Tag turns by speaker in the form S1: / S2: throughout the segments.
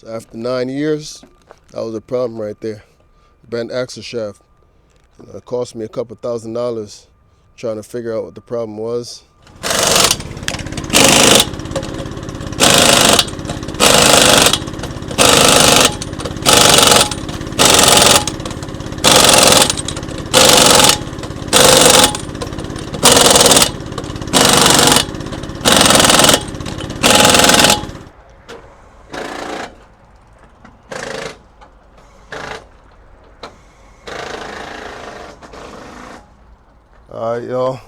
S1: So after 9 years, that was a problem right there. Bent axle shaft. It cost me a couple $1,000 trying to figure out what the problem was. All right, y'all.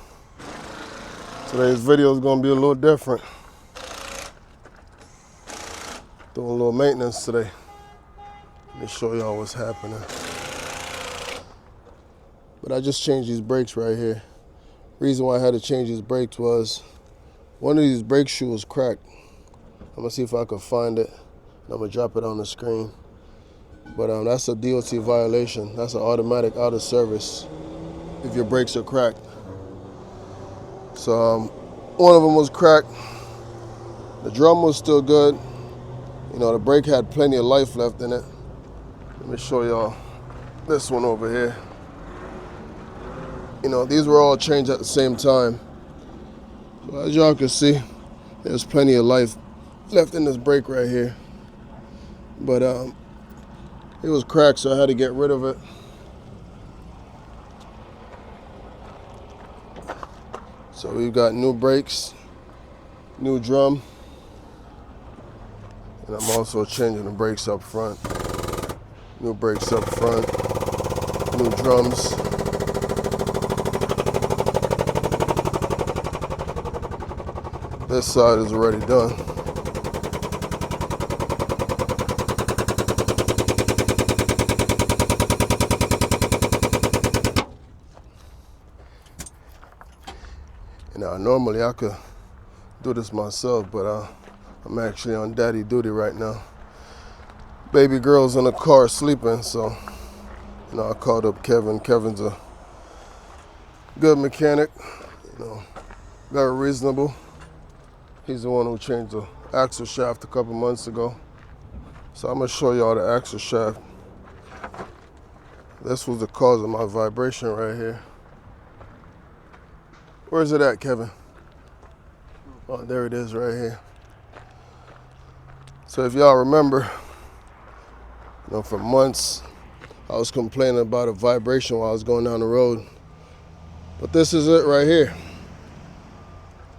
S1: Today's video is gonna be a little different. Doing a little maintenance today. Let me show y'all what's happening. But I just changed these brakes right here. Reason why I had to change these brakes was one of these brake shoes was cracked. I'm gonna see if I can find it. I'm gonna drop it on the screen. But that's a DOT violation. That's an automatic out of service if your brakes are cracked. So one of them was cracked. The drum was still good. You know, the brake had plenty of life left in it. Let me show y'all this one over here. You know, these were all changed at the same time. So as y'all can see, there's plenty of life left in this brake right here. But it was cracked, so I had to get rid of it. So we've got new brakes, new drum, and I'm also changing the brakes up front. New brakes up front, new drums. This side is already done. You know, normally I could do this myself, but I'm actually on daddy duty right now. Baby girl's in the car sleeping, so you know, I called up Kevin. Kevin's a good mechanic, you know, very reasonable. He's the one who changed the axle shaft a couple months ago. So I'm gonna show y'all the axle shaft. This was the cause of my vibration right here. Where's it at, Kevin? Oh, there it is right here. So if y'all remember, you know, for months, I was complaining about a vibration while I was going down the road. But this is it right here.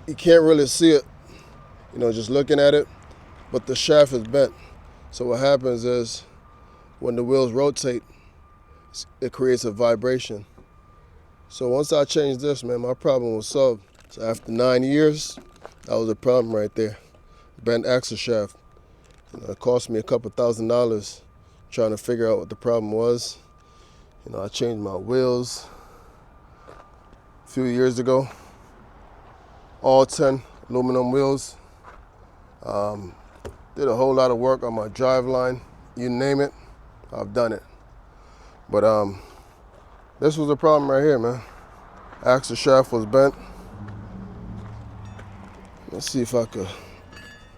S1: You can't really see it, you know, just looking at it, but the shaft is bent. So what happens is when the wheels rotate, it creates a vibration. So once I changed this, man, my problem was solved. So after 9 years, that was a problem right there. Bent axle shaft. You know, it cost me a couple $1,000 trying to figure out what the problem was. You know, I changed my wheels a few years ago. All 10 aluminum wheels. Did a whole lot of work on my drive line. You name it, I've done it. But this was the problem right here, man. Axle shaft was bent. Let's see if I could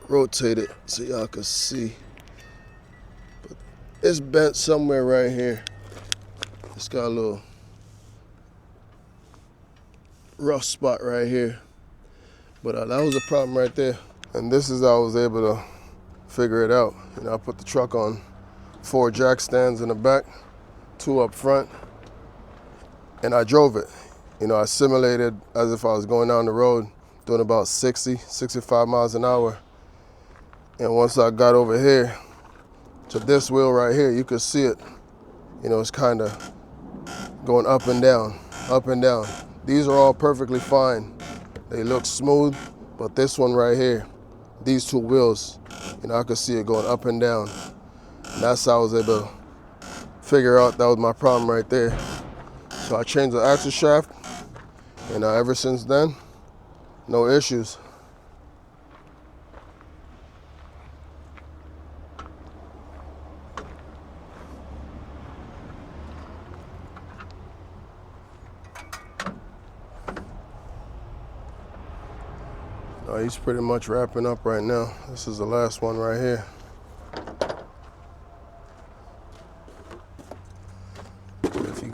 S1: rotate it so y'all can see. But it's bent somewhere right here. It's got a little rough spot right here. But that was a problem right there. And this is how I was able to figure it out. You know, I put the truck on 4 jack stands in the back, 2 up front, and I drove it. You know, I simulated as if I was going down the road doing about 60, 65 miles an hour. And once I got over here to this wheel right here, you could see it. You know, it's kind of going up and down, up and down. These are all perfectly fine. They look smooth, but this one right here, these 2 wheels, you know, I could see it going up and down. And that's how I was able to figure out that was my problem right there. So I changed the axle shaft, and ever since then, no issues. He's pretty much wrapping up right now. This is the last one right here.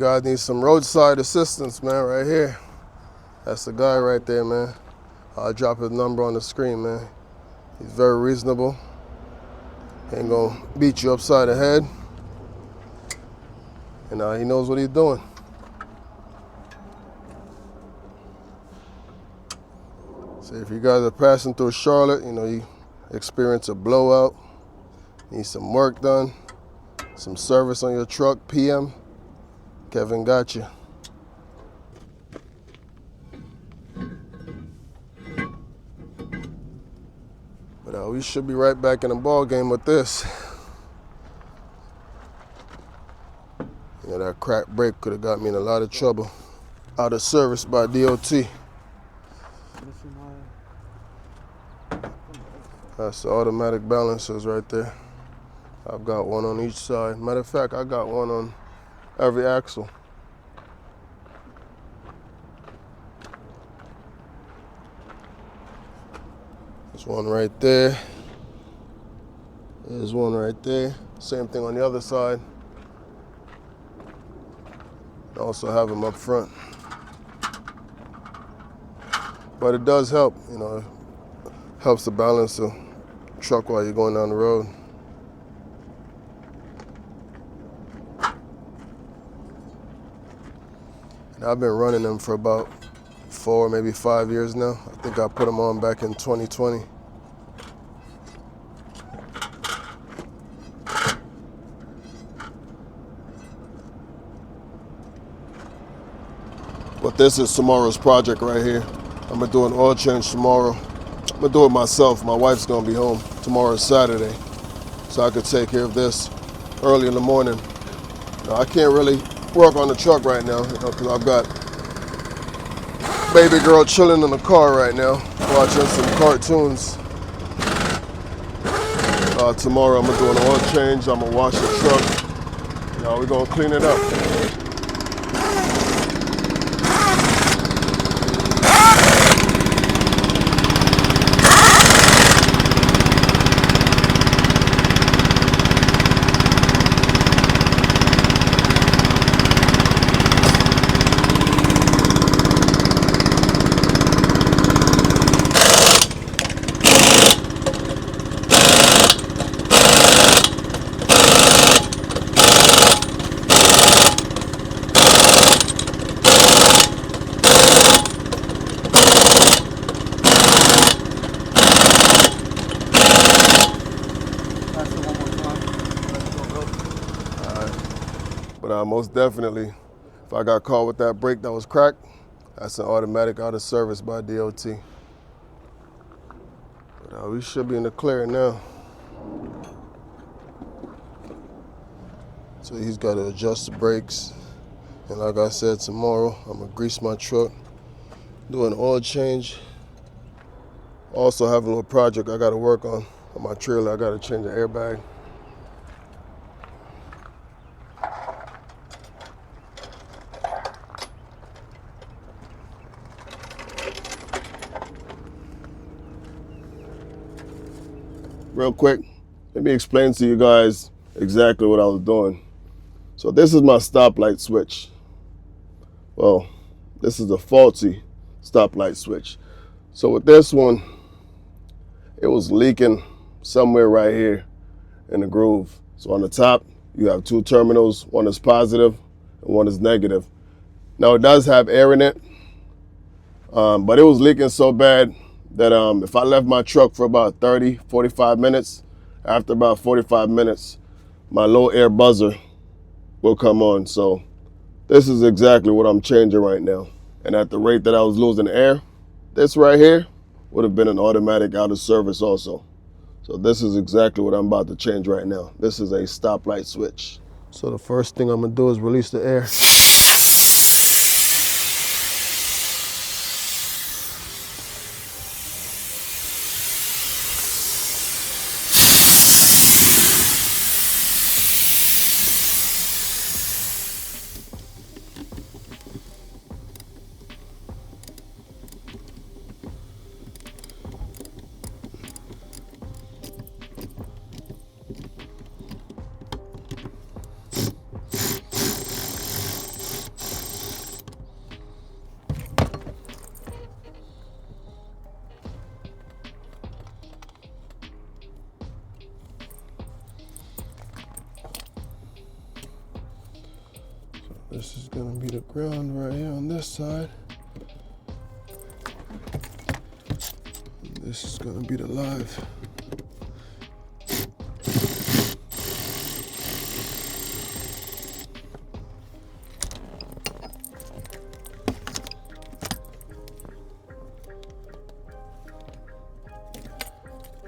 S1: guys need some roadside assistance, man, right here. That's the guy right there, man. I'll drop his number on the screen, man. He's very reasonable. He ain't gonna beat you upside the head. And he knows what he's doing. So if you guys are passing through Charlotte, you know, you experience a blowout, need some work done, some service on your truck, PM, Kevin got you. But we should be right back in the ball game with this. You know, that cracked brake could have got me in a lot of trouble. Out of service by DOT. That's the automatic balancers right there. I've got one on each side. Matter of fact, I got one on every axle. There's one right there. There's one right there. Same thing on the other side. I also have them up front. But it does help, you know, it helps to balance the truck while you're going down the road. And I've been running them for about 4, maybe 5 years now. I think I put them on back in 2020. But this is tomorrow's project right here. I'm gonna do an oil change tomorrow. I'm gonna do it myself. My wife's gonna be home. Tomorrow is Saturday. So I could take care of this early in the morning. Now, I can't really work on the truck right now, you know, because I've got baby girl chilling in the car right now, watching some cartoons. Tomorrow I'm gonna do an oil change. I'm gonna wash the truck. You know, we're gonna clean it up. But most definitely, if I got caught with that brake that was cracked, that's an automatic out of service by DOT. But we should be in the clear now. So he's got to adjust the brakes. And like I said, tomorrow I'm gonna grease my truck, do an oil change. Also have a little project I gotta work on my trailer. I gotta change the airbag. Real quick, let me explain to you guys exactly what I was doing. So this is my stoplight switch. Well, this is a faulty stoplight switch. So with this one, it was leaking somewhere right here in the groove. So on the top, you have 2 terminals. One is positive and one is negative. Now it does have air in it, but it was leaking so bad that if I left my truck for about 30, 45 minutes, after about 45 minutes, my low air buzzer will come on. So this is exactly what I'm changing right now. And at the rate that I was losing air, this right here would have been an automatic out of service also. So this is exactly what I'm about to change right now. This is a stoplight switch. So the first thing I'm gonna do is release the air. This is gonna be the ground right here on this side. And this is gonna be the live.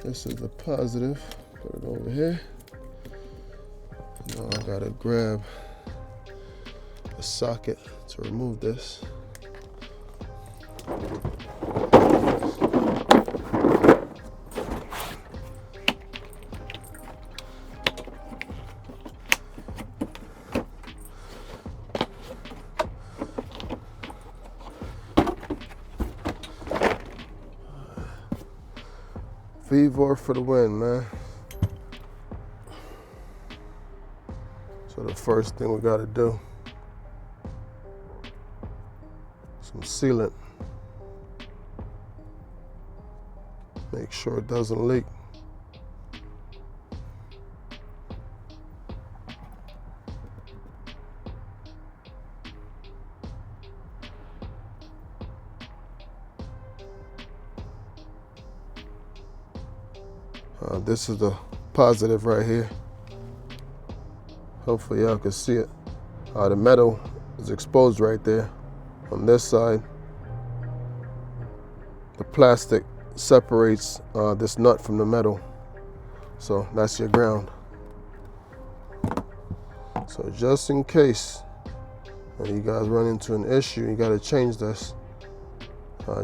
S1: This is the positive. Put it over here. Now I gotta grab a socket to remove this. Vivor for the win, man. So the first thing we gotta do, some sealant. Make sure it doesn't leak. This is the positive right here. Hopefully y'all can see it. The metal is exposed right there on this side. The plastic separates this nut from the metal. So that's your ground. So just in case you guys run into an issue, you gotta change this.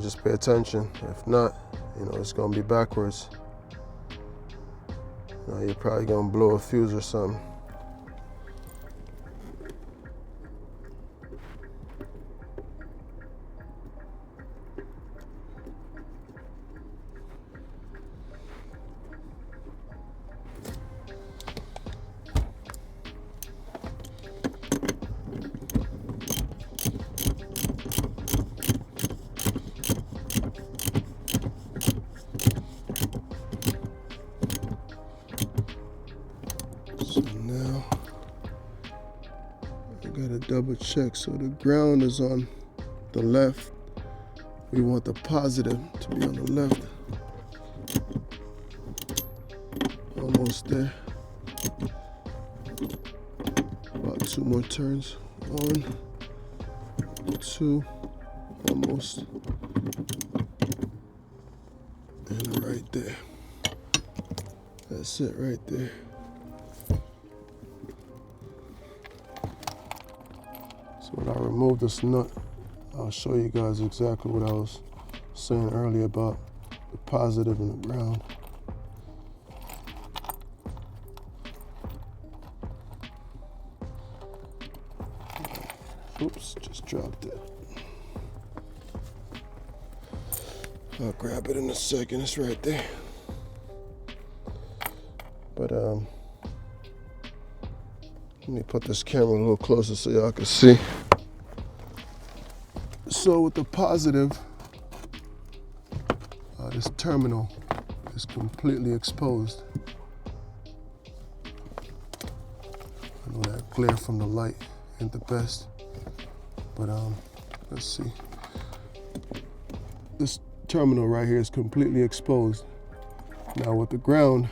S1: Just pay attention. If not, it's gonna be backwards. You're probably gonna blow a fuse or something. So now I gotta double check. So the ground is on the left. We want the positive to be on the left. Almost there. About 2 more turns. 1, 2, almost. And right there. That's it right there. So when I remove this nut, I'll show you guys exactly what I was saying earlier about the positive and the ground. Oops, just dropped it. I'll grab it in a second, it's right there. But let me put this camera a little closer so y'all can see. So with the positive, this terminal is completely exposed. I know that glare from the light ain't the best, but let's see. This terminal right here is completely exposed. Now with the ground,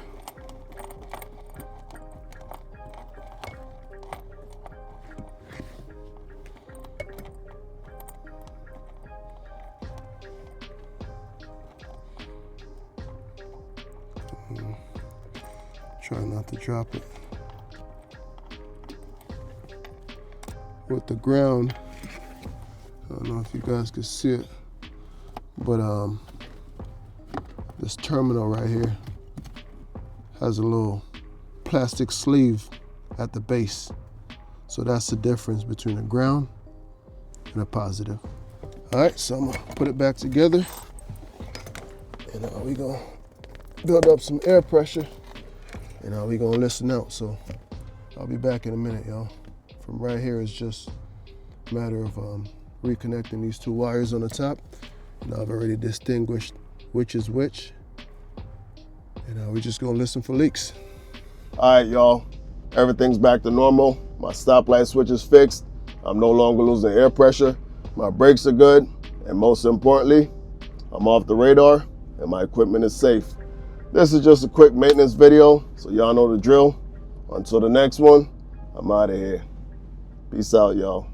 S1: try not to drop it. With the ground, I don't know if you guys can see it, but this terminal right here has a little plastic sleeve at the base. So that's the difference between a ground and a positive. All right, so I'm gonna put it back together, and we're gonna build up some air pressure, and we're gonna listen out. So I'll be back in a minute, y'all. From right here, it's just a matter of reconnecting these 2 wires on the top. And I've already distinguished which is which. And we're just gonna listen for leaks. All right, y'all. Everything's back to normal. My stoplight switch is fixed. I'm no longer losing air pressure. My brakes are good. And most importantly, I'm off the radar and my equipment is safe. This is just a quick maintenance video, so y'all know the drill. Until the next one, I'm out of here. Peace out, y'all.